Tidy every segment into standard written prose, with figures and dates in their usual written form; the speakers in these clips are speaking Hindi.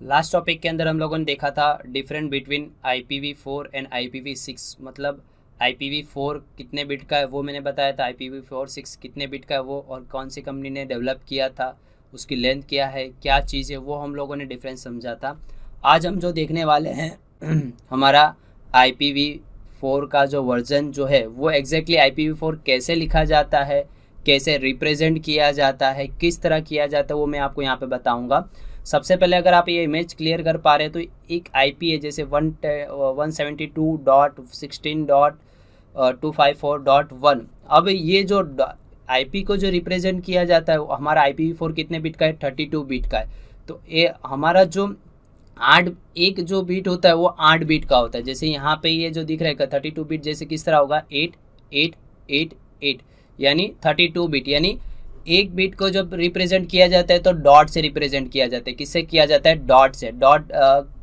लास्ट टॉपिक के अंदर हम लोगों ने देखा था different between IPv4 and IPv6, मतलब IPv4 कितने बिट का है वो मैंने बताया था, IPv4 6 कितने बिट का है वो, और कौन सी कंपनी ने डेवलप किया था, उसकी लेंथ क्या है, क्या चीज़ है, वो हम लोगों ने डिफरेंस समझा था। आज हम जो देखने वाले हैं हमारा IPv4 का जो वर्जन जो है वो एग्जैक्टली IPv4 कैसे लिखा जाता है, कैसे रिप्रेजेंट किया जाता है, किस तरह किया जाता है, वो मैं आपको यहाँ पे बताऊँगा। सबसे पहले अगर आप ये इमेज क्लियर कर पा रहे हैं तो एक आईपी है, जैसे 172.16.254.1। अब ये जो आईपी को जो रिप्रेजेंट किया जाता है हमारा IPv4 कितने बिट का है, 32 बिट का है। तो ये हमारा जो आठ एक जो बीट होता है वो 8 बीट का होता है। जैसे यहाँ पे ये जो दिख रहा है 32 बिट, जैसे किस तरह होगा 8888, यानी 32 बिट, यानी एक बिट को जब रिप्रेजेंट किया जाता है तो डॉट से रिप्रेजेंट किया जाता है। किससे किया जाता है? डॉट से। डॉट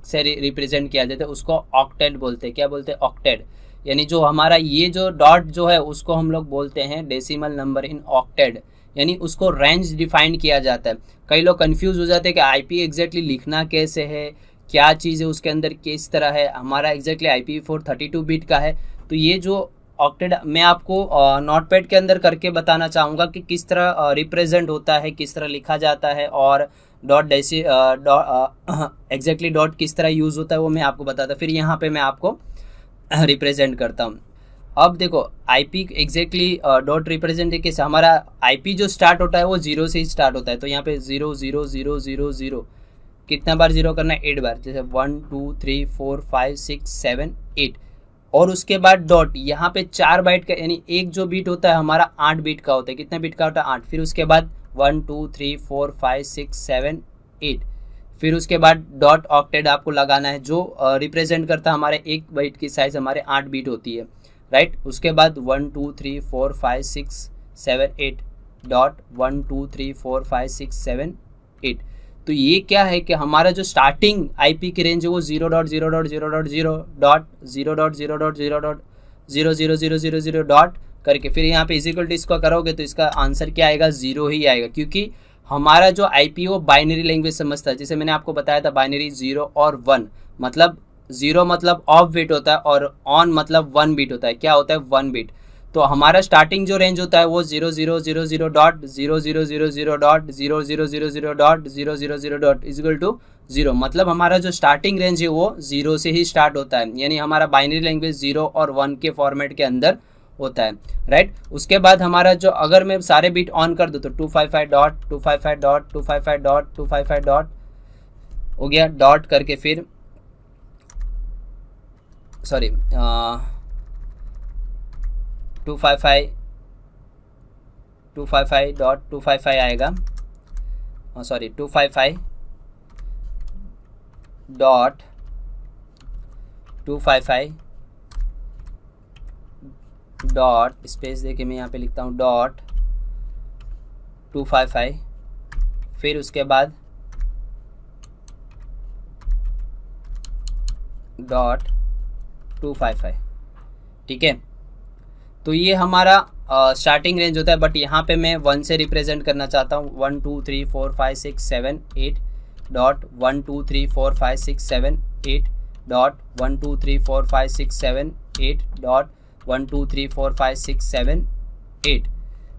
से रिप्रेजेंट किया जाता है, उसको ऑक्टेट बोलते हैं। क्या बोलते हैं? ऑक्टेट। यानी जो हमारा ये जो डॉट जो है उसको हम लोग बोलते हैं डेसिमल नंबर इन ऑक्टेट, यानी उसको रेंज डिफाइन किया जाता है। कई लोग कंफ्यूज हो जाते हैं कि आईपी एग्जैक्टली लिखना कैसे है, क्या चीज़ है उसके अंदर, किस तरह है। हमारा एग्जैक्टली IPv4 32 बिट का है। तो ये जो ऑक्टेट मैं आपको नोटपैड के अंदर करके बताना चाहूँगा कि किस तरह रिप्रेजेंट होता है, किस तरह लिखा जाता है, और डॉट डेसी एग्जैक्टली डॉट किस तरह यूज़ होता है वो मैं आपको बताता। फिर यहाँ पे मैं आपको रिप्रेजेंट करता हूँ। अब देखो आईपी एग्जैक्टली डॉट रिप्रेजेंट कैसे, हमारा आईपी जो स्टार्ट होता है वो जीरो से ही स्टार्ट होता है। तो यहाँ पे 0 0 0 0 0 कितना बार जीरो करना है? 8 बार। जैसे 1 2 3 4 5 6 7 8, और उसके बाद डॉट, यहाँ पे 4 बाइट का, यानी एक जो बीट होता है हमारा 8 बिट का होता है। कितने बिट का होता है? 8। फिर उसके बाद 1 2 3 4 5 6 7 8, फिर उसके बाद डॉट ऑक्टेट आपको लगाना है, जो रिप्रेजेंट करता है हमारे एक बाइट की साइज हमारे 8 बिट होती है, राइट। उसके बाद 1 2 3 4 5 6 7 8 डॉट 1 2 3 4 5 6 7 8। तो ये क्या है कि हमारा जो स्टार्टिंग आईपी की रेंज है वो 0.0.0.0.0.0.0.00000 डॉट करके, फिर यहाँ पे इजिकल टू इसको करोगे तो इसका आंसर क्या आएगा? 0 ही आएगा, क्योंकि हमारा जो आईपी वो बाइनरी लैंग्वेज समझता है। जैसे मैंने आपको बताया था बाइनरी 0 और 1, मतलब 0 मतलब ऑफ बिट होता है और ऑन मतलब 1 बिट होता है। क्या होता है? 1 बिट। तो हमारा स्टार्टिंग जो रेंज होता है वो 0000.0000.0000.0000 इजिकल टू 0, मतलब हमारा जो स्टार्टिंग रेंज है वो 0 से ही स्टार्ट होता है, यानी हमारा बाइनरी लैंग्वेज 0 और 1 के फॉर्मेट के अंदर होता है, राइट। उसके बाद हमारा जो, अगर मैं सारे बिट ऑन कर दूँ तो 255 डॉट 255 डॉट 255 डॉट 255 डॉट हो गया, डॉट करके फिर सॉरी 255 255 डॉट 255 आएगा, सॉरी 255 डॉट 255 डॉट स्पेस देके मैं यहाँ पे लिखता हूँ डॉट 255, फिर उसके बाद डॉट 255, ठीक है। तो ये हमारा स्टार्टिंग रेंज होता है, बट यहाँ पे मैं 1 से रिप्रेजेंट करना चाहता हूँ। 1 2 3 4 5 6 7 8 dot 1 2 3 4 5 6 7 8 dot 1 2 3 4 5 6 7 8 dot 1 2 3 4 5 6 7 8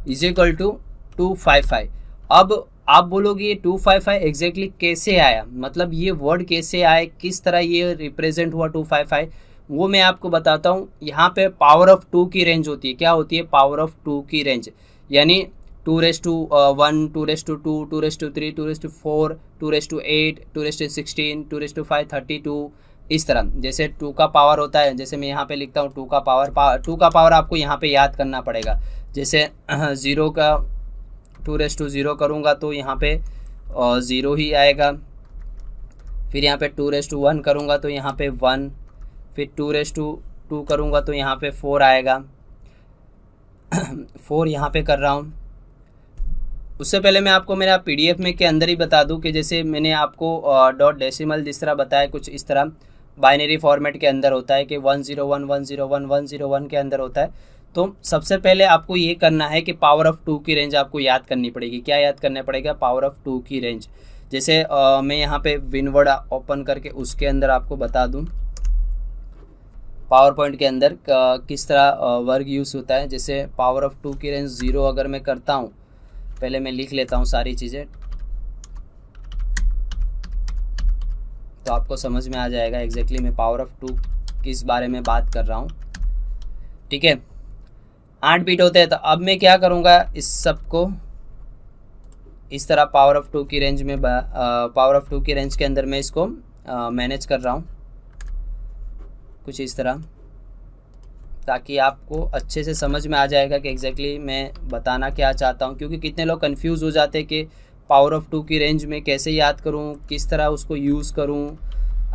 is equal to 255। अब आप बोलोगे ये 255 एग्जैक्टली कैसे आया, मतलब ये वर्ड कैसे आए, किस तरह ये रिप्रेजेंट हुआ 255, वो मैं आपको बताता हूँ। यहाँ पे पावर ऑफ 2 की रेंज होती है। क्या होती है? पावर ऑफ 2 की रेंज, यानी 2^1 2^2 2^3 2^4 2^8 2^16 2^5 32, इस तरह। जैसे 2 का पावर होता है, जैसे मैं यहाँ पे लिखता हूँ 2 का पावर 2 का पावर आपको यहाँ पे याद करना पड़ेगा। जैसे 0 का 2^0 करूँगा तो यहाँ पे 0 ही आएगा। फिर यहाँ पे 2^1 करूँगा तो यहाँ पे 1, फिर 2^2 करूँगा तो यहाँ पे 4 आएगा। 4 यहाँ पे कर रहा हूँ। उससे पहले मैं आपको मेरा PDF में के अंदर ही बता दूं कि जैसे मैंने आपको डॉट डेसिमल जिस तरह बताया, कुछ इस तरह बाइनरी फॉर्मेट के अंदर होता है कि 101 101 101 के अंदर होता है। तो सबसे पहले आपको ये करना है कि पावर ऑफ 2 की रेंज आपको याद करनी पड़ेगी। क्या याद करना पड़ेगा? पावर ऑफ 2 की रेंज। जैसे मैं यहाँ पे विनवर्ड ओपन करके उसके अंदर आपको बता दूँ पावर पॉइंट के अंदर किस तरह वर्ग यूज़ होता है। जैसे पावर ऑफ 2 की रेंज 0 अगर मैं करता हूँ, पहले मैं लिख लेता हूँ सारी चीज़ें तो आपको समझ में आ जाएगा एग्जैक्टली मैं पावर ऑफ 2 किस बारे में बात कर रहा हूँ। ठीक है, 8 बीट होते हैं। तो अब मैं क्या करूँगा, इस सब को इस तरह पावर ऑफ 2 की रेंज में पावर ऑफ 2 की रेंज के अंदर मैं इसको मैनेज कर रहा हूँ कुछ इस तरह, ताकि आपको अच्छे से समझ में आ जाएगा कि एग्जैक्टली मैं बताना क्या चाहता हूँ। क्योंकि कितने लोग कंफ्यूज हो जाते हैं कि पावर ऑफ 2 की रेंज में कैसे याद करूँ, किस तरह उसको यूज़ करूँ,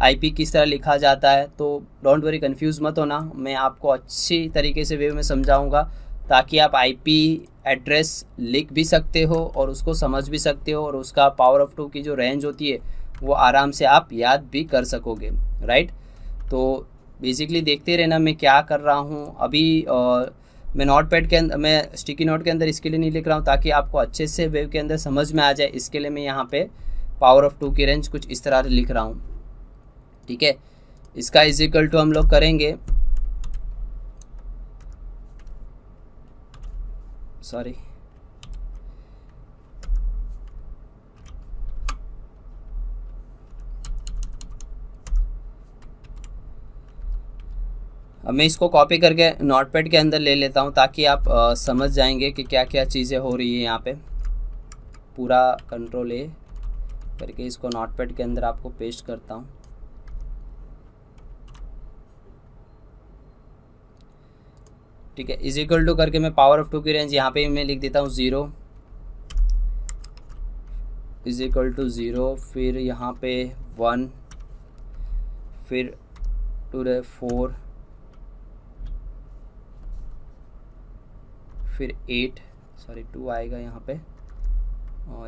आईपी किस तरह लिखा जाता है। तो डोंट वरी, कंफ्यूज मत होना, मैं आपको अच्छी तरीके से वे में समझाऊँगा ताकि आप आईपी एड्रेस लिख भी सकते हो और उसको समझ भी सकते हो और उसका पावर ऑफ 2 की जो रेंज होती है वो आराम से आप याद भी कर सकोगे, राइट। तो बेसिकली देखते रहना मैं क्या कर रहा हूँ। अभी मैं नोटपैड के अंदर, मैं स्टिकी नोट के अंदर इसके लिए नहीं लिख रहा हूँ ताकि आपको अच्छे से वेव के अंदर समझ में आ जाए। इसके लिए मैं यहाँ पे पावर ऑफ 2 की रेंज कुछ इस तरह लिख रहा हूँ। ठीक है, इसका इज इक्वल टू हम लोग करेंगे, सॉरी अब मैं इसको कॉपी करके नोटपैड के अंदर ले लेता हूँ ताकि आप समझ जाएंगे कि क्या क्या चीज़ें हो रही है यहाँ पे। पूरा कंट्रोल ए करके इसको नोटपैड के अंदर आपको पेस्ट करता हूँ। ठीक है, इज इक्वल टू करके मैं पावर ऑफ 2 की रेंज यहाँ पे मैं लिख देता हूँ 0 इज इक्वल टू 0, फिर यहाँ पे 1, फिर 4, फिर 8, सॉरी 2 आएगा यहाँ पे,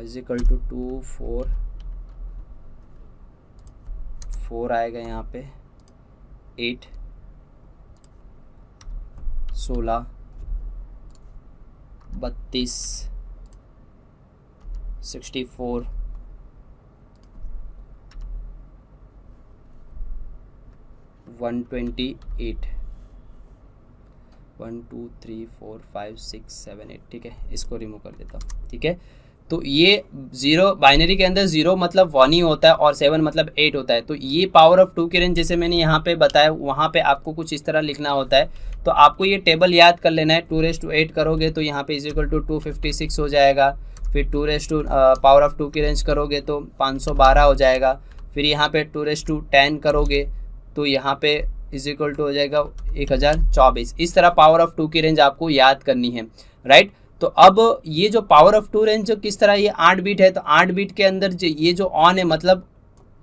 इज इक्वल टू 2, 4 आएगा यहाँ पे, 8, 16, 32, 64, 128, 1 2 3 4 5 6 7 8। ठीक है, इसको रिमूव कर देता हूँ। ठीक है, तो ये 0 बाइनरी के अंदर 0 मतलब 1 ही होता है और 7 मतलब 8 होता है। तो ये पावर ऑफ 2 की रेंज जैसे मैंने यहाँ पे बताया, वहाँ पे आपको कुछ इस तरह लिखना होता है। तो आपको ये टेबल याद कर लेना है। 2⁸ करोगे तो यहाँ पे इज इक्वल टू 256 हो जाएगा। फिर 2 पावर ऑफ 2 की रेंज करोगे तो 512 हो जाएगा। फिर यहाँ पे 2⁻10 करोगे तो यहाँ पे इज इक्वल टू हो जाएगा 1024। इस तरह पावर ऑफ 2 की रेंज आपको याद करनी है, राइट। तो अब ये जो पावर ऑफ 2 रेंज जो किस तरह, ये 8 बीट है। तो 8 बीट के अंदर ये जो ऑन है, मतलब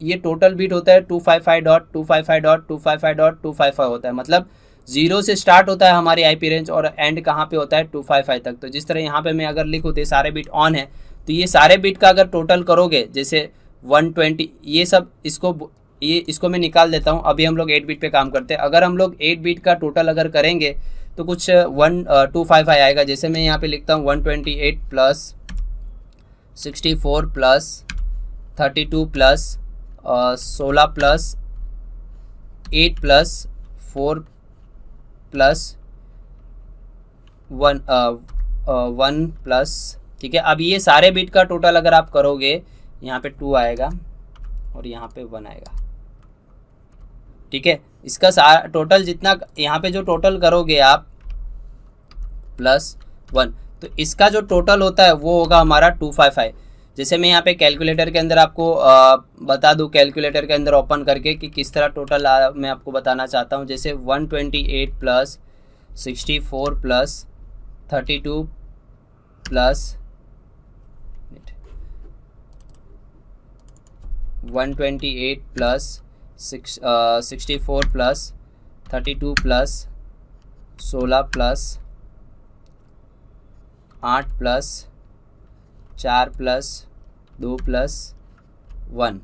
ये टोटल बीट होता है 255.255.255.255 होता है। मतलब 0 से स्टार्ट होता है हमारी आईपी रेंज और एंड कहाँ पे होता है 255 तक। तो जिस तरह यहाँ पे मैं अगर लिखूँ तो सारे बीट ऑन है, तो ये सारे बीट का अगर टोटल करोगे, जैसे 120, ये सब इसको मैं निकाल देता हूँ। अभी हम लोग 8 बीट पे काम करते हैं। अगर हम लोग 8 बीट का टोटल अगर करेंगे तो कुछ 1255 आएगा। जैसे मैं यहाँ पे लिखता हूँ 128 plus 64 plus 32 plus 16 plus 8 plus 4 plus 1 plus. ठीक है, अब ये सारे बीट का टोटल अगर आप करोगे, यहाँ पे 2 आएगा और यहाँ पे 1 आएगा। ठीक है, इसका टोटल जितना यहाँ पे जो टोटल करोगे आप प्लस 1, तो इसका जो टोटल होता है वो होगा हमारा 255। जैसे मैं यहाँ पे कैलकुलेटर के अंदर आपको बता दूँ, कैलकुलेटर के अंदर ओपन करके कि किस तरह टोटल मैं आपको बताना चाहता हूँ। जैसे 128 plus 64 plus 32 plus 128 plus 64 plus 32 plus 16 plus 8 plus 4 plus 2 plus 1,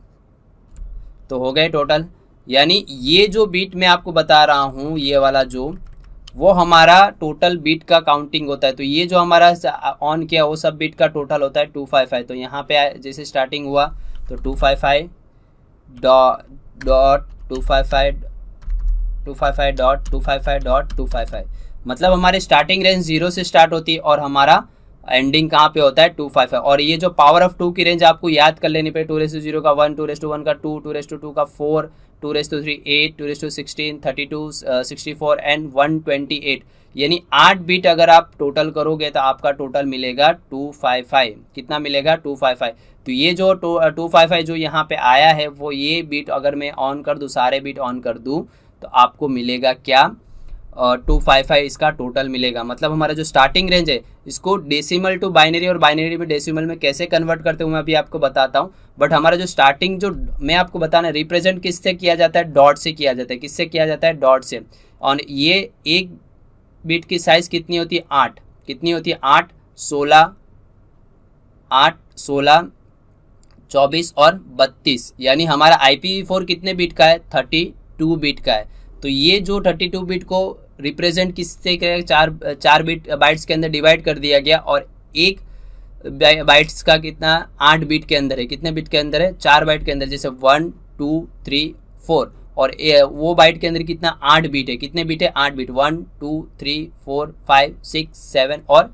तो हो गए टोटल। यानी ये जो बीट मैं आपको बता रहा हूँ, ये वाला जो, वो हमारा टोटल बीट का काउंटिंग होता है। तो ये जो हमारा ऑन किया वो सब बीट का टोटल होता है 255। तो यहाँ पे जैसे स्टार्टिंग हुआ तो 255 डॉट 255.255.255 मतलब हमारी स्टार्टिंग रेंज 0 से स्टार्ट होती है और हमारा एंडिंग कहाँ पे होता है 255। और ये जो पावर ऑफ 2 की रेंज आपको याद कर लेनी पड़े, 2�0 का 1, 2�1 का 2, 2�2 का 4, 2�3 8, 2�16 32 64 एंड 128, यानी 8 बीट अगर आप टोटल करोगे तो आपका टोटल मिलेगा 255। कितना मिलेगा 255। तो ये जो 255 जो यहाँ पे आया है वो ये बीट अगर मैं ऑन कर दूँ, सारे बीट ऑन कर दूँ तो आपको मिलेगा क्या 255 इसका टोटल मिलेगा। मतलब हमारा जो स्टार्टिंग रेंज है इसको डेसिमल टू बाइनरी और बाइनरी में डेसिमल में कैसे कन्वर्ट करते हैं मैं अभी आपको बताता हूँ। बट हमारा जो स्टार्टिंग जो मैं आपको बताना रिप्रेजेंट किससे किया जाता है, डॉट से किया जाता है। किससे किया जाता है, डॉट से। और ये एक बिट की साइज कितनी होती है 8, कितनी होती है 8 16 24 और 32, यानी हमारा IPv4 कितने बिट का है 32 बिट का है। तो ये जो 32 बिट को रिप्रेजेंट किससे करेगा, चार बिट बाइट्स के अंदर डिवाइड कर दिया गया और एक बाइट्स का कितना 8 बिट के अंदर है। कितने बिट के अंदर है 4 बाइट के अंदर, जैसे 1 2 3 4 और वो बाइट के अंदर कितना 8 बिट है। कितने बिट है 8 बिट, 1 2 3 4 5 6 7 और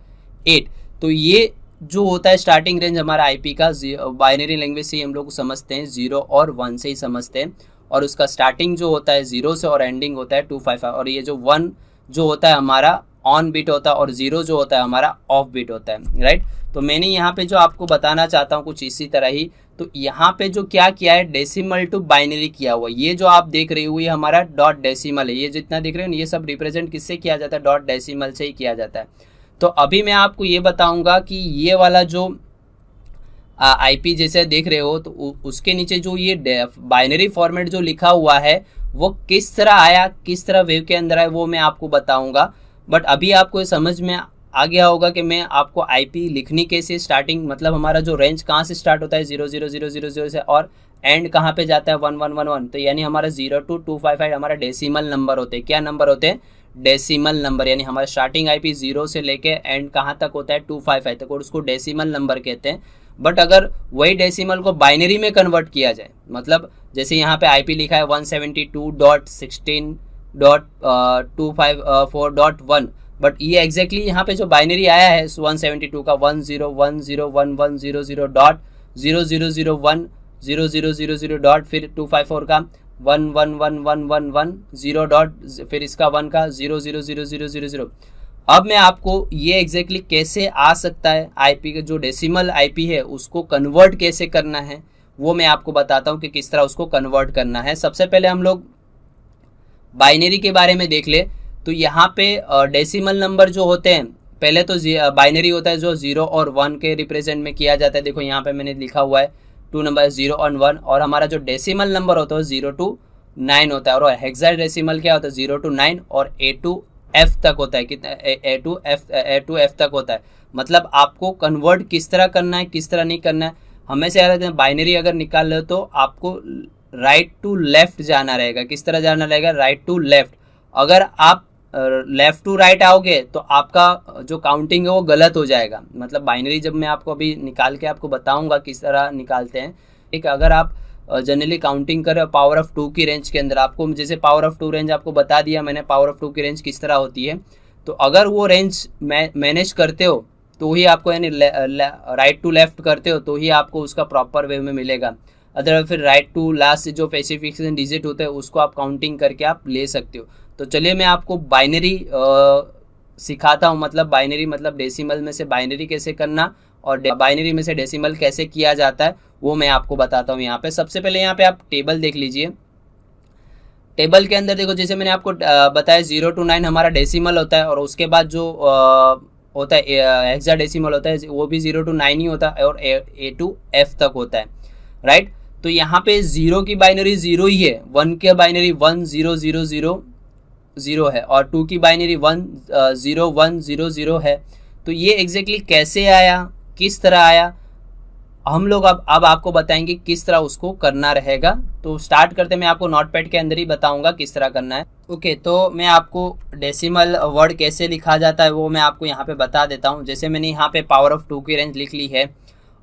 8। तो ये जो होता है स्टार्टिंग रेंज हमारा IP का बाइनरी लैंग्वेज से ही हम लोग समझते हैं, 0 और 1 से ही समझते हैं। और उसका स्टार्टिंग जो होता है 0 से और एंडिंग होता है 255। और ये जो 1 जो होता है हमारा ऑन बिट होता है और 0 जो होता है हमारा ऑफ बिट होता है, राइट। तो मैंने यहाँ पे जो आपको बताना चाहता हूँ कुछ इसी तरह ही। तो यहाँ पे जो क्या किया है डेसिमल टू बाइनरी किया हुआ, ये जो आप देख रहे हो ये हमारा डॉट डेसिमल है। ये जितना देख रहे हो ये सब रिप्रेजेंट किससे किया जाता है, डॉट डेसिमल से ही किया जाता है। तो अभी मैं आपको ये बताऊंगा कि ये वाला जो IP जैसे देख रहे हो तो उसके नीचे जो ये बाइनरी फॉर्मेट जो लिखा हुआ है वो किस तरह आया, किस तरह वेव के अंदर आया वो मैं आपको बताऊंगा। बट अभी आपको ये समझ में आ गया होगा कि मैं आपको IP लिखनी कैसे, स्टार्टिंग मतलब हमारा जो रेंज कहाँ से स्टार्ट होता है 00000 से और एंड कहाँ पे जाता है 1111। तो यानी हमारा 0 to 255 हमारा डेसिमल नंबर होते हैं। क्या नंबर होते हैं, डेसिमल नंबर। यानी हमारा स्टार्टिंग IP 0 से लेके एंड कहाँ तक होता है 255 तक, और उसको डेसिमल नंबर कहते हैं। बट अगर वही डेसिमल को बाइनरी में कन्वर्ट किया जाए, मतलब जैसे यहाँ पे IP लिखा है 172.16.254.1, बट ये एग्जैक्टली यहाँ पे जो बाइनरी आया है 172 का 10101100.000010000 डॉट फिर 254 का 11111110 डॉट फिर इसका 1 का 0000000। अब मैं आपको ये एग्जैक्टली कैसे आ सकता है IP का जो डेसिमल IP है उसको कन्वर्ट कैसे करना है वो मैं आपको बताता हूँ कि किस तरह उसको कन्वर्ट करना है। सबसे पहले हम लोग बाइनरी के बारे में देख ले। तो यहाँ पे डेसिमल नंबर जो होते हैं, पहले तो बाइनरी होता है जो 0 और 1 के रिप्रेजेंट में किया जाता है। देखो यहाँ पे मैंने लिखा हुआ है 2 नंबर 0 और 1, और हमारा जो डेसिमल नंबर होता है 0 to 9 होता है। और हेक्साडेसिमल क्या होता है 0 to 9 और A to F तक होता है। कितना A to F तक होता है। मतलब आपको कन्वर्ट किस तरह करना है, किस तरह नहीं करना है। हमेशा याद रखना, बाइनरी अगर निकाल लो तो आपको राइट टू लेफ्ट जाना रहेगा। किस तरह जाना रहेगा, राइट टू लेफ्ट। अगर आप लेफ्ट टू राइट आओगे तो आपका जो काउंटिंग है वो गलत हो जाएगा। मतलब बाइनरी जब मैं आपको अभी निकाल के आपको बताऊंगा किस तरह निकालते हैं। एक अगर आप जनरली काउंटिंग करें पावर ऑफ 2 की रेंज के अंदर, आपको जैसे पावर ऑफ 2 रेंज आपको बता दिया मैंने पावर ऑफ 2 की रेंज किस तरह होती है। तो अगर वो रेंज मैनेज करते हो तो ही आपको, यानी राइट टू लेफ्ट करते हो तो ही आपको उसका प्रॉपर वे में मिलेगा। अदरवाइज फिर राइट टू लास्ट जो स्पेसिफिकेशन डिजिट होते हैं उसको आप काउंटिंग करके आप ले सकते हो। तो चलिए मैं आपको बाइनरी सिखाता हूँ। मतलब बाइनरी मतलब डेसिमल में से बाइनरी कैसे करना और बाइनरी में से डेसिमल कैसे किया जाता है वो मैं आपको बताता हूँ। यहाँ पे सबसे पहले यहाँ पे आप टेबल देख लीजिए। टेबल के अंदर देखो, जैसे मैंने आपको बताया 0 to 9 हमारा डेसिमल होता है और उसके बाद जो होता है हेक्साडेसिमल होता है वो भी 0 to 9 ही होता है और A to F तक होता है, राइट। तो यहाँ पे 0 की बाइनरी 0 ही है, 1 की बाइनरी 10000 है और 2 की बाइनरी 10100 है। तो ये एग्जैक्टली कैसे आया, किस तरह आया, हम लोग अब आपको बताएंगे किस तरह उसको करना रहेगा। तो स्टार्ट करते मैं आपको नोटपैड के अंदर ही बताऊंगा किस तरह करना है। ओके, तो मैं आपको डेसिमल वर्ड कैसे लिखा जाता है वो मैं आपको यहाँ पे बता देता हूँ। जैसे मैंने यहाँ पे पावर ऑफ 2 की रेंज लिख ली है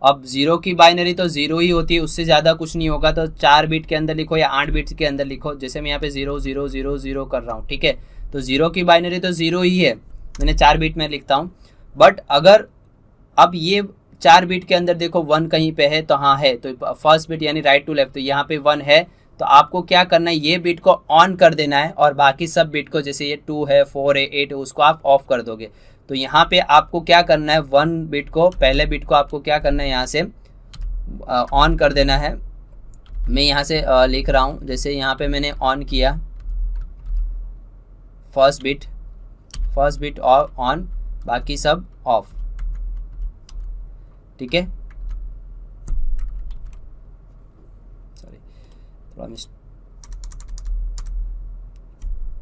अब 0 की बाइनरी तो 0 ही होती है, उससे ज़्यादा कुछ नहीं होगा। तो 4 बिट के अंदर लिखो या 8 बिट के अंदर लिखो, जैसे मैं यहाँ पे 0 0 0 0 कर रहा हूँ, ठीक है। तो 0 की बाइनरी तो 0 ही है, मैंने 4 बिट में लिखता हूँ। बट अगर अब ये 4 बिट के अंदर देखो 1 कहीं पे है, तो हाँ है, तो फर्स्ट बिट यानी राइट टू लेफ्ट, तो यहाँ पे 1 है। तो आपको क्या करना है, ये बिट को ऑन कर देना है और बाकी सब बिट को, जैसे ये 2 है, 4 है, 8 है, उसको आप ऑफ कर दोगे। तो यहाँ पे आपको क्या करना है, 1 बिट को, पहले बिट को आपको क्या करना है, यहाँ से ऑन कर देना है। मैं यहाँ से लिख रहा हूँ, जैसे यहाँ पे मैंने ऑन किया फर्स्ट बिट ऑन, बाकी सब ऑफ, ठीक है। सॉरी, थोड़ा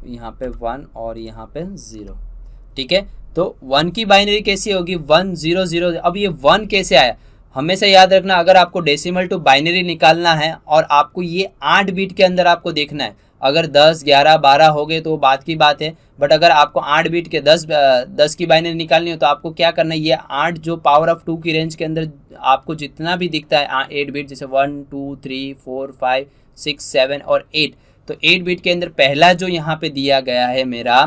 यहाँ पे 1 और यहाँ पे 0, ठीक है। तो 1 की बाइनरी कैसी होगी, 1 0 0। अब ये 1 कैसे आया, हमेशा याद रखना, अगर आपको डेसिमल टू बाइनरी निकालना है और आपको ये 8 बिट के अंदर आपको देखना है, अगर 10 11 12 हो गए तो बात की बात है। बट अगर आपको 8 बिट के 10 की बाइनरी निकालनी हो, तो आपको क्या करना है, ये 8 जो पावर ऑफ 2 की रेंज के अंदर आपको जितना भी दिखता है 8 बिट, जैसे 1 2 3 4 5 6 7 और 8, तो 8 बिट के अंदर पहला जो यहाँ पे दिया गया है मेरा,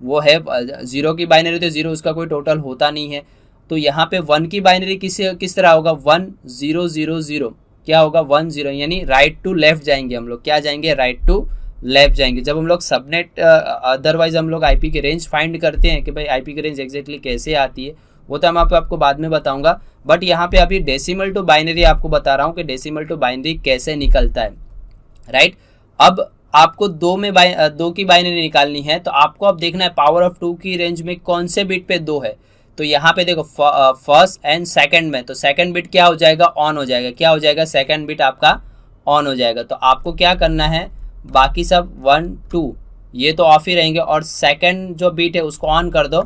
वो है 0 की बाइनरी, तो 0 उसका कोई टोटल होता नहीं है। तो यहाँ पे 1 की बाइनरी किस तरह होगा, 1 0 0 0, क्या होगा 1 0, यानी राइट टू लेफ्ट जाएंगे हम लोग, क्या जाएंगे, राइट टू लेफ्ट जाएंगे। जब हम लोग सबनेट अदरवाइज हम लोग आईपी की रेंज फाइंड करते हैं कि भाई आईपी की रेंज एग्जैक्टली कैसे आती है, वो तो मैं आपको बाद में बताऊंगा। बट यहाँ पे अभी डेसिमल टू बाइनरी आपको बता रहा हूँ कि डेसिमल टू बाइनरी कैसे निकलता है, राइट। अब आपको 2 की बाइनरी निकालनी है, तो आपको अब देखना है पावर ऑफ 2 की रेंज में कौन से बिट पे 2 है। तो यहाँ पे देखो फर्स्ट एंड सेकंड में, तो सेकंड बिट क्या हो जाएगा, ऑन हो जाएगा, क्या हो जाएगा, सेकंड बिट आपका ऑन हो जाएगा। तो आपको क्या करना है, बाकी सब 1 2 ये तो ऑफ ही रहेंगे, और सेकंड जो बिट है उसको ऑन कर दो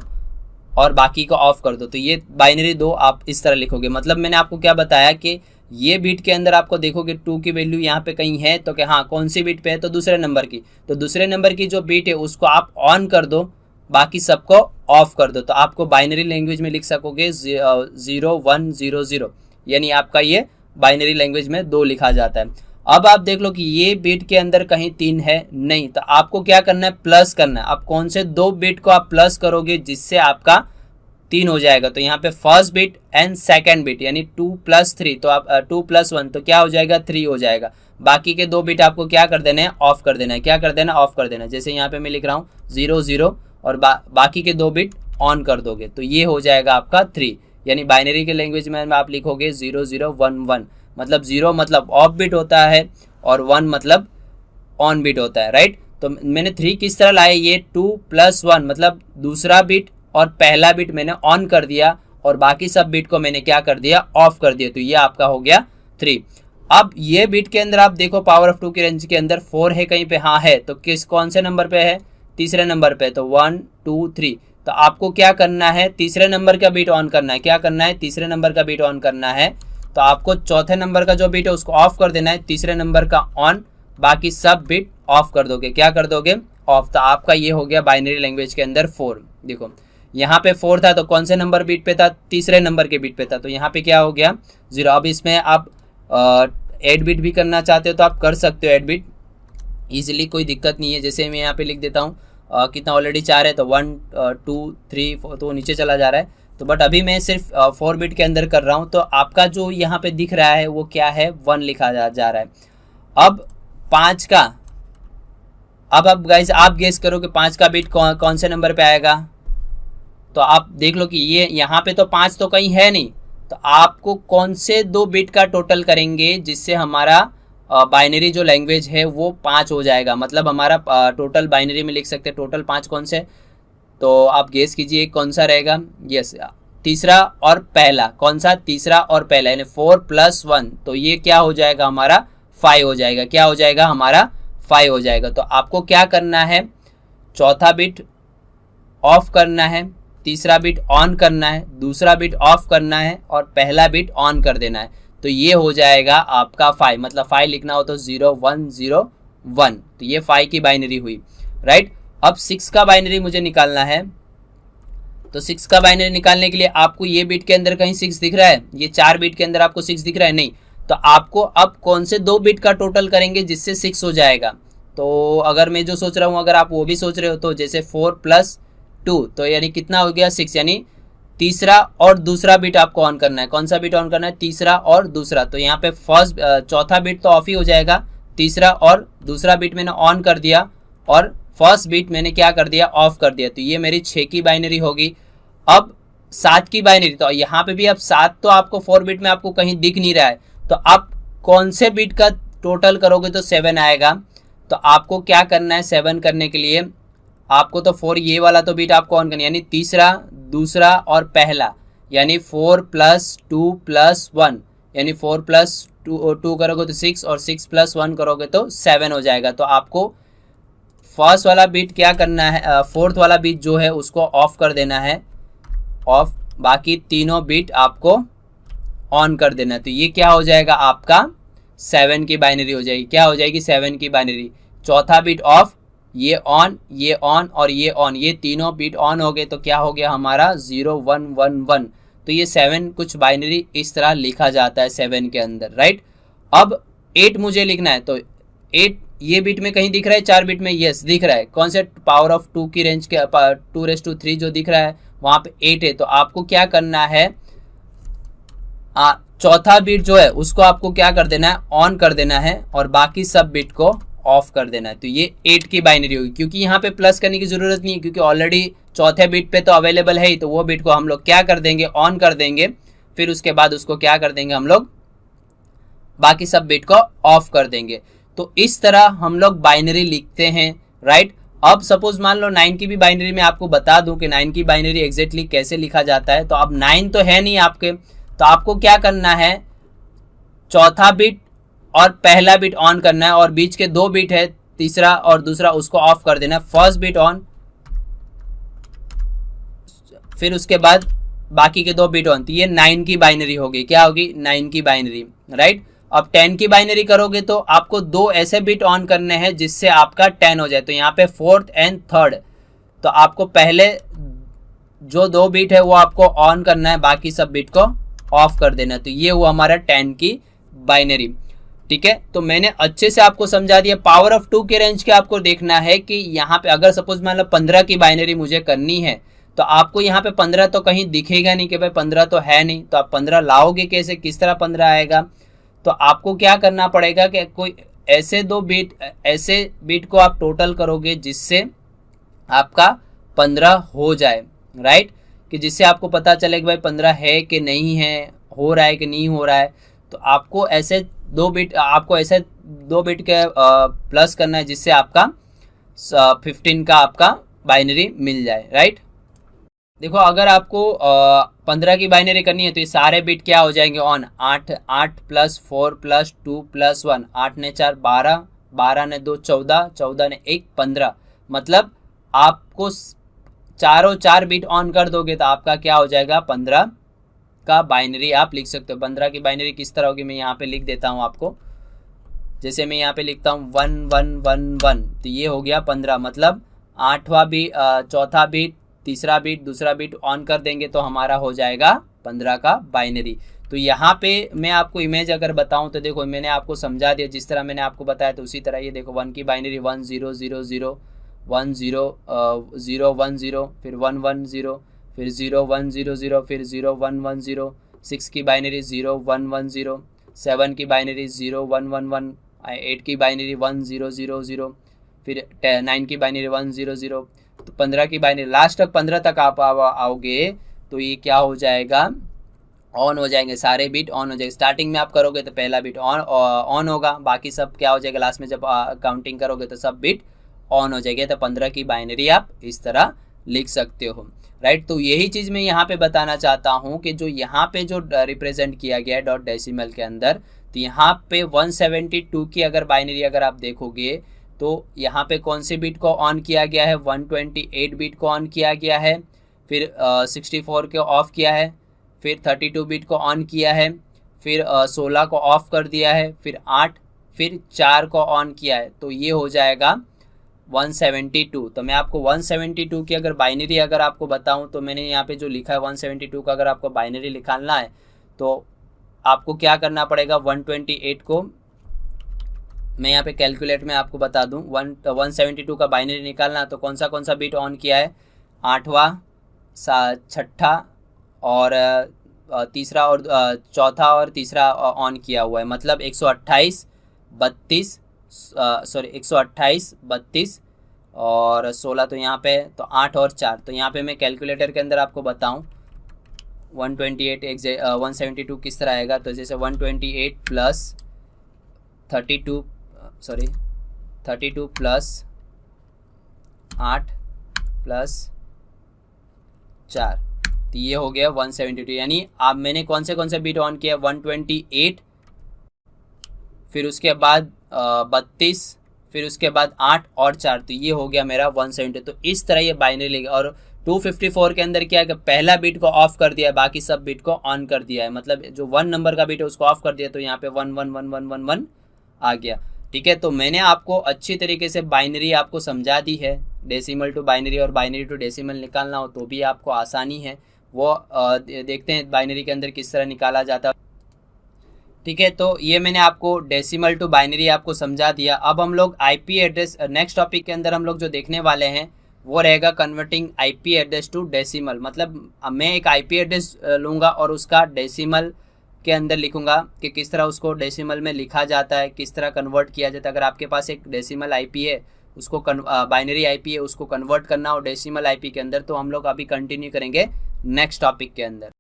और बाकी को ऑफ कर दो। तो ये बाइनरी 2 आप इस तरह लिखोगे। मतलब मैंने आपको क्या बताया कि ये बिट के अंदर आपको देखोगे 2 की वैल्यू यहाँ पे कहीं है, तो कि हाँ कौन सी बिट पे है, तो दूसरे नंबर की, तो दूसरे नंबर की जो बिट है उसको आप ऑन कर दो, बाकी सबको ऑफ कर दो। तो आपको बाइनरी लैंग्वेज में लिख सकोगे 0 1 0 0, यानी आपका ये बाइनरी लैंग्वेज में 2 लिखा जाता है। अब आप देख लो कि ये बिट के अंदर कहीं 3 है नहीं, तो आपको क्या करना है, प्लस करना है। अब कौन से 2 बिट को आप प्लस करोगे जिससे आपका 3 हो जाएगा, तो यहाँ पे first bit and second bit, यानी 2 + 3, तो आप 2 + 1 तो क्या हो जाएगा, 3 हो जाएगा। बाकी के 2 बिट आपको क्या कर देना है, ऑफ कर देना है, क्या कर देना, ऑफ कर देना है। जैसे यहाँ पे मैं लिख रहा हूँ 0 0 और बाकी के 2 बिट ऑन कर दोगे, तो ये हो जाएगा आपका 3, यानी बाइनरी के लैंग्वेज में आप लिखोगे 0 0 1 1, मतलब 0 मतलब ऑफ बिट होता है और 1 मतलब ऑन बिट होता है, राइट। तो मैंने 3 किस तरह लाया, ये 2 + 1 मतलब दूसरा बिट और पहला बिट मैंने ऑन कर दिया और बाकी सब बिट को मैंने क्या कर दिया, ऑफ कर दिया, तो ये आपका हो गया 3। अब ये बिट के अंदर आप देखो पावर ऑफ 2 की रेंज के अंदर 4 है कहीं पे, हाँ है, तो कौन से नंबर पे है, तीसरे नंबर पे, तो 1 2 3, तो आपको क्या करना है, तीसरे नंबर का बिट ऑन करना है, क्या करना है, तीसरे नंबर का बिट ऑन करना है। तो आपको चौथे नंबर का जो बिट है उसको ऑफ कर देना है, तीसरे नंबर का ऑन, बाकी सब बिट ऑफ कर दोगे, क्या कर दोगे, ऑफ। तो आपका ये हो गया बाइनरी लैंग्वेज के अंदर 4। देखो यहाँ पे 4 था, तो कौन से नंबर बिट पे था, तीसरे नंबर के बिट पे था, तो यहाँ पे क्या हो गया 0। अब इसमें आप 8 बिट भी करना चाहते हो तो आप कर सकते हो 8 बिट ईजिली, कोई दिक्कत नहीं है। जैसे मैं यहाँ पे लिख देता हूँ कितना ऑलरेडी 4 है, तो 1 2 3 4, तो नीचे चला जा रहा है। तो बट अभी मैं सिर्फ 4 बिट के अंदर कर रहा हूँ, तो आपका जो यहाँ पे दिख रहा है वो क्या है, 1 लिखा जा रहा है। अब 5 का, अब गाइस आप गेस करो कि 5 का बिट कौन से नंबर पे आएगा। तो आप देख लो कि ये यहाँ पे तो 5 तो कहीं है नहीं, तो आपको कौन से 2 बिट का टोटल करेंगे जिससे हमारा बाइनरी जो लैंग्वेज है वो 5 हो जाएगा। मतलब हमारा टोटल बाइनरी में लिख सकते हैं टोटल 5 कौन से, तो आप गेस कीजिए कौन सा रहेगा। यस, तीसरा और पहला, कौन सा, तीसरा और पहला, यानी 4 + 1, तो ये क्या हो जाएगा हमारा 5 हो जाएगा, क्या हो जाएगा हमारा 5 हो जाएगा। तो आपको क्या करना है, चौथा बिट ऑफ करना है, तीसरा बिट ऑन करना है, दूसरा बिट ऑफ करना है और पहला बिट ऑन कर देना है, तो ये हो जाएगा आपका 5। मतलब 5 लिखना हो तो 0 1 0 1, तो ये 5 की बाइनरी हुई, राइट। अब 6 का बाइनरी मुझे निकालना है, तो 6 का बाइनरी निकालने के लिए आपको ये बिट के अंदर कहीं 6 दिख रहा है, ये 4 बिट के अंदर आपको 6 दिख रहा है, नहीं। तो आपको अब कौन से 2 बिट का टोटल करेंगे जिससे 6 हो जाएगा। तो अगर मैं जो सोच रहा हूँ, अगर आप वो भी सोच रहे हो, तो जैसे 4 + 2 तो यानी कितना हो गया 6, यानी तीसरा और दूसरा बिट आपको ऑन करना है। कौन सा बिट ऑन करना है? तीसरा और दूसरा। तो यहाँ पे चौथा बिट तो ऑफ ही हो जाएगा, तीसरा और दूसरा बिट मैंने ऑन कर दिया और फर्स्ट बिट मैंने क्या कर दिया? ऑफ कर दिया। तो ये मेरी 6 की बाइनरी होगी। अब 7 की बाइनरी, तो यहाँ पे भी अब 7 तो आपको 4 बिट में आपको कहीं दिख नहीं रहा है, तो आप कौन से बिट का टोटल करोगे तो 7 आएगा। तो आपको क्या करना है 7 करने के लिए? आपको तो 4 ये वाला तो बिट आपको ऑन करना है, यानी तीसरा, दूसरा और पहला, यानी 4 + 2 + 1, यानी 4 + 2 करोगे तो 6 और 6 + 1 करोगे तो 7 हो जाएगा। तो आपको फर्स्ट वाला बिट क्या करना है, फोर्थ वाला बिट जो है उसको ऑफ कर देना है, ऑफ, बाकी तीनों बिट आपको ऑन कर देना है। तो ये क्या हो जाएगा? आपका 7 की बाइनरी हो जाएगी। क्या हो जाएगी? 7 की बाइनरी। चौथा बिट ऑफ, ये ऑन, ये ऑन और ये ऑन, ये तीनों बिट ऑन हो गए। तो क्या हो गया हमारा? 0 1 1 1। तो ये 7 कुछ बाइनरी इस तरह लिखा जाता है 7 के अंदर, राइट। अब 8 मुझे लिखना है, तो 8 ये बिट में कहीं दिख रहा है? 4 बिट में, यस दिख रहा है। कौन से? पावर ऑफ 2 की रेंज के 2�3 जो दिख रहा है वहां पे 8 है। तो आपको क्या करना है? चौथा बिट जो है उसको आपको क्या कर देना है? ऑन कर देना है और बाकी सब बिट को ऑफ कर देना है। तो ये 8 की बाइनरी होगी, क्योंकि यहाँ पे प्लस करने की जरूरत नहीं है, क्योंकि ऑलरेडी चौथे बिट पे तो अवेलेबल है ही। तो वो बिट को हम लोग क्या कर देंगे? ऑन कर देंगे। फिर उसके बाद उसको क्या कर देंगे हम लोग? बाकी सब बिट को ऑफ कर देंगे। तो इस तरह हम लोग बाइनरी लिखते हैं, राइट। अब सपोज मान लो 9 की भी बाइनरी में आपको बता दूं कि 9 की बाइनरी एग्जैक्टली कैसे लिखा जाता है। तो अब 9 तो है नहीं आपके, तो आपको क्या करना है? चौथा बिट और पहला बिट ऑन करना है और बीच के 2 बिट है, तीसरा और दूसरा, उसको ऑफ कर देना है। फर्स्ट बिट ऑन, फिर उसके बाद बाकी के 2 बिट ऑन। तो ये 9 की बाइनरी होगी। क्या होगी? 9 की बाइनरी, राइट। अब 10 की बाइनरी करोगे तो आपको 2 ऐसे बिट ऑन करने हैं जिससे आपका 10 हो जाए। तो यहाँ पे 4th and 3rd, तो आपको पहले जो 2 बिट है वो आपको ऑन करना है, बाकी सब बिट को ऑफ कर देना। तो ये हुआ हमारा 10 की बाइनरी, ठीक है। तो मैंने अच्छे से आपको समझा दिया। पावर ऑफ 2 के रेंज के आपको देखना है कि यहाँ पे अगर सपोज मान लो 15 की बाइनरी मुझे करनी है, तो आपको यहाँ पे 15 तो कहीं दिखेगा नहीं कि भाई 15 तो है नहीं। तो आप 15 लाओगे कैसे? किस तरह 15 आएगा? तो आपको क्या करना पड़ेगा कि कोई ऐसे 2 बिट, ऐसे बिट को आप टोटल करोगे जिससे आपका 15 हो जाए, राइट। कि जिससे आपको पता चले कि भाई 15 है कि नहीं है, हो रहा है कि नहीं हो रहा है। तो आपको ऐसे 2 बिट, आपको ऐसे 2 बिट के प्लस करना है जिससे आपका 15 का आपका बाइनरी मिल जाए, राइट। देखो अगर आपको 15 की बाइनरी करनी है तो ये सारे बिट क्या हो जाएंगे? ऑन। 8 + 4 + 2 + 1, 8 ने 4 12, 12 ने 2 14, 14 ने 1 15। मतलब आपको चारों 4 बिट ऑन कर दोगे तो आपका क्या हो जाएगा? 15 का बाइनरी आप लिख सकते हो। 15 की बाइनरी किस तरह होगी मैं यहाँ पे लिख देता हूँ आपको। जैसे मैं यहाँ पे लिखता हूँ 1 1 1 1, तो ये हो गया 15। मतलब 8वां बिट, चौथा बिट, तीसरा बिट, दूसरा बिट ऑन कर देंगे तो हमारा हो जाएगा 15 का बाइनरी। तो यहाँ पे मैं आपको इमेज अगर बताऊं तो देखो मैंने आपको समझा दिया, जिस तरह मैंने आपको बताया तो उसी तरह ये देखो 1 की बाइनरी 1 0 0 0 1 0 0 1 0, फिर 1 1 0, फिर 0 1 0 0, फिर 0 1 1 0। 6 की बाइनरी 0 1 1 0, 7 की बाइनरी 0 1 1 1, 8 की बाइनरी 1 0 0 0, फिर 9 की बाइनरी 1 0 0। तो 15 की बाइनरी लास्ट तक 15 तक आप आओगे तो ये क्या हो जाएगा? ऑन हो जाएंगे, सारे बिट ऑन हो जाएंगे। स्टार्टिंग में आप करोगे तो पहला बिट ऑन होगा, बाकी सब क्या हो जाएगा? लास्ट में जब काउंटिंग करोगे तो सब बिट ऑन हो जाएगा। तो 15 की बाइनरी आप इस तरह लिख सकते हो, राइट। तो यही चीज़ मैं यहाँ पे बताना चाहता हूँ कि जो यहाँ पे जो रिप्रेजेंट किया गया है डॉट डेसिमल के अंदर, तो यहाँ पे 172 की अगर बाइनरी अगर आप देखोगे तो यहाँ पे कौन से बिट को ऑन किया गया है? 128 बिट को ऑन किया गया है, फिर 64 को ऑफ किया है, फिर 32 बिट को ऑन किया है, फिर 16 को ऑफ कर दिया है, फिर 8, फिर 4 को ऑन किया है। तो ये हो जाएगा 172। तो मैं आपको 172 की अगर बाइनरी अगर आपको बताऊं, तो मैंने यहाँ पे जो लिखा है 172 का अगर आपको बाइनरी निकालना है तो आपको क्या करना पड़ेगा, 128 को मैं यहाँ पे कैलकुलेट में आपको बता दूं, 172 का बाइनरी निकालना तो कौन सा बिट ऑन किया है, 8वां, 6ठा और तीसरा और चौथा और तीसरा ऑन किया हुआ है, मतलब 128, 32, सॉरी 128, 32 और 16 तो यहाँ पे, तो 8 और 4, तो यहाँ पे मैं कैलकुलेटर के अंदर आपको बताऊं 172 किस तरह आएगा। तो जैसे 128 प्लस 32 प्लस 8 प्लस 4, तो ये हो गया 172। यानी आप मैंने कौन से बिट ऑन किया, 128, फिर उसके बाद 32, फिर उसके बाद 8 और 4, तो ये हो गया मेरा 170। तो इस तरह ये बाइनरी लेगा। और 254 के अंदर क्या है कि पहला बिट को ऑफ कर दिया है, बाकी सब बिट को ऑन कर दिया है, मतलब जो 1 नंबर का बिट है उसको ऑफ कर दिया, तो यहाँ पे 1111111 आ गया। ठीक है, तो मैंने आपको अच्छी तरीके से बाइनरी आपको समझा दी है, डेसिमल टू बाइनरी और बाइनरी टू डेसिमल निकालना हो तो भी आपको आसानी है, वो देखते हैं बाइनरी के अंदर किस तरह निकाला जाता है। ठीक है, तो ये मैंने आपको डेसिमल टू बाइनरी आपको समझा दिया। अब हम लोग आईपी एड्रेस, नेक्स्ट टॉपिक के अंदर हम लोग जो देखने वाले हैं वो रहेगा converting IP address to decimal. मतलब मैं एक आईपी एड्रेस लूँगा और उसका डेसिमल के अंदर लिखूंगा कि किस तरह उसको डेसिमल में लिखा जाता है, किस तरह कन्वर्ट किया जाता है। अगर आपके पास एक डेसिमल आईपी है, उसको बाइनरी आईपी है, उसको कन्वर्ट करना हो डेसिमल आईपी के अंदर, तो हम लोग अभी कंटिन्यू करेंगे नेक्स्ट टॉपिक के अंदर।